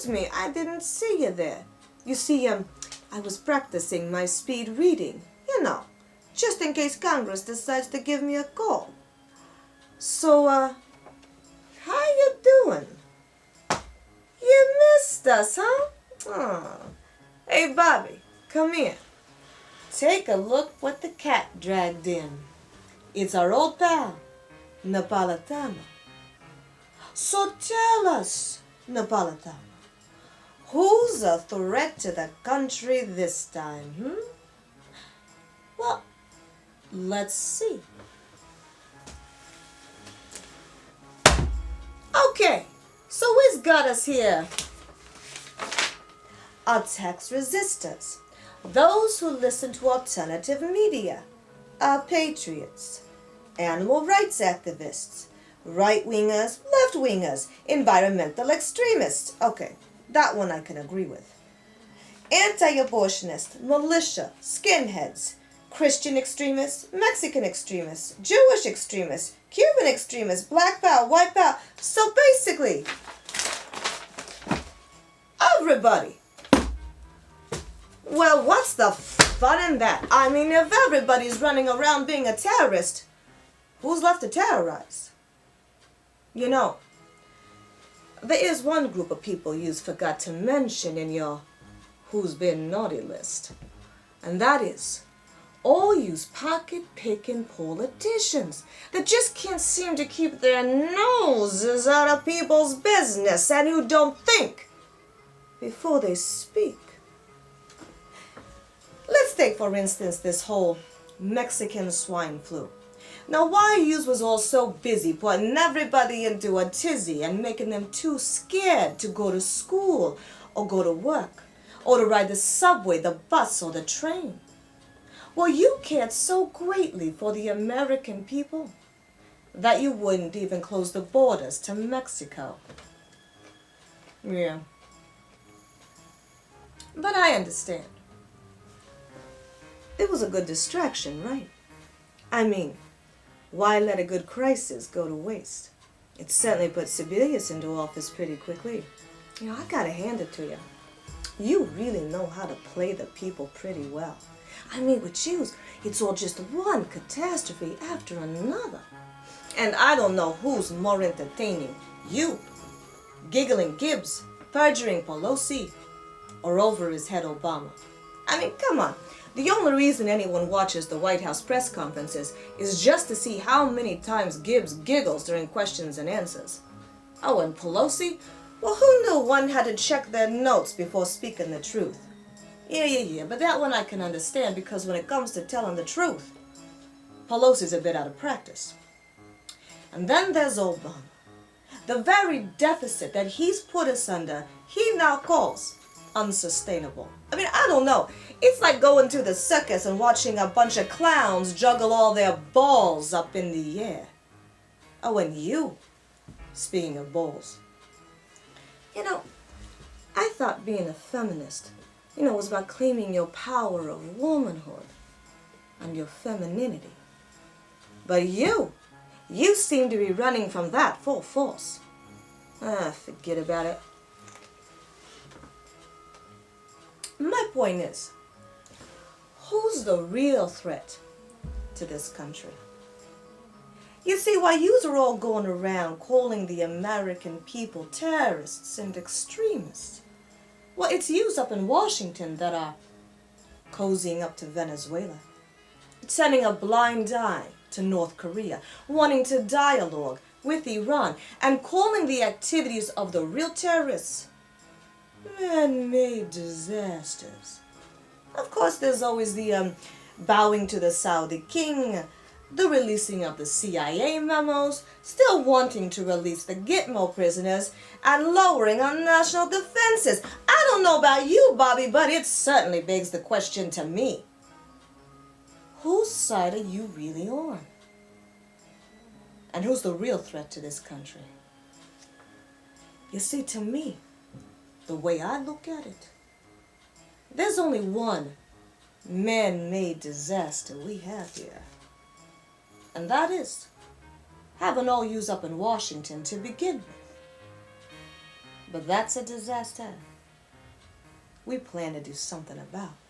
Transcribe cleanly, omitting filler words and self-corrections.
Excuse me, I didn't see you there. You see, I was practicing my speed reading, just in case Congress decides to give me a call. So, how you doing? You missed us, huh? Oh. Hey, Bobby, come here. Take a look what the cat dragged in. It's our old pal, Napolitano. So tell us, Napolitano, who's a threat to the country this time, Well, let's see. Okay, so who's got us here? Our tax resistors, those who listen to alternative media, our patriots, animal rights activists, right-wingers, left-wingers, environmental extremists. Okay, that one I can agree with. Anti-abortionists, militia, skinheads, Christian extremists, Mexican extremists, Jewish extremists, Cuban extremists, black power, white power. So basically, everybody. Well, what's the fun in that? I mean, if everybody's running around being a terrorist, who's left to terrorize? There is one group of people you forgot to mention in your who's been naughty list. And that is all yous pocket-picking politicians that just can't seem to keep their noses out of people's business and who don't think before they speak. Let's take, for instance, this whole Mexican swine flu. Now, why yous was all so busy putting everybody into a tizzy and making them too scared to go to school or go to work or to ride the subway, the bus, or the train? Well, you cared so greatly for the American people that you wouldn't even close the borders to Mexico. Yeah. But I understand. It was a good distraction, right? I mean, why let a good crisis go to waste? It certainly put Sebelius into office pretty quickly. I gotta hand it to you. You really know how to play the people pretty well. I mean, with yous, it's all just one catastrophe after another. And I don't know who's more entertaining, you, giggling Gibbs, perjuring Pelosi, or over his head Obama. I mean, come on. The only reason anyone watches the White House press conferences is just to see how many times Gibbs giggles during questions and answers. Oh, and Pelosi? Well, who knew one had to check their notes before speaking the truth? Yeah, but that one I can understand because when it comes to telling the truth, Pelosi's a bit out of practice. And then there's Obama. The very deficit that he's put us under, he now calls unsustainable. I mean, I don't know. It's like going to the circus and watching a bunch of clowns juggle all their balls up in the air. Oh, and you, speaking of balls, I thought being a feminist, was about claiming your power of womanhood and your femininity. But you seem to be running from that full force. Forget about it. My point is, who's the real threat to this country? You see, while yous are all going around calling the American people terrorists and extremists, well, it's yous up in Washington that are cozying up to Venezuela, turning a blind eye to North Korea, wanting to dialogue with Iran, and calling the activities of the real terrorists man-made disasters. Of course, there's always the bowing to the Saudi king, the releasing of the CIA memos, still wanting to release the Gitmo prisoners, and lowering our national defenses. I don't know about you, Bobby, but it certainly begs the question to me. Whose side are you really on? And who's the real threat to this country? You see, to me, the way I look at it, there's only one man-made disaster we have here. And that is having all yous up in Washington to begin with. But that's a disaster we plan to do something about.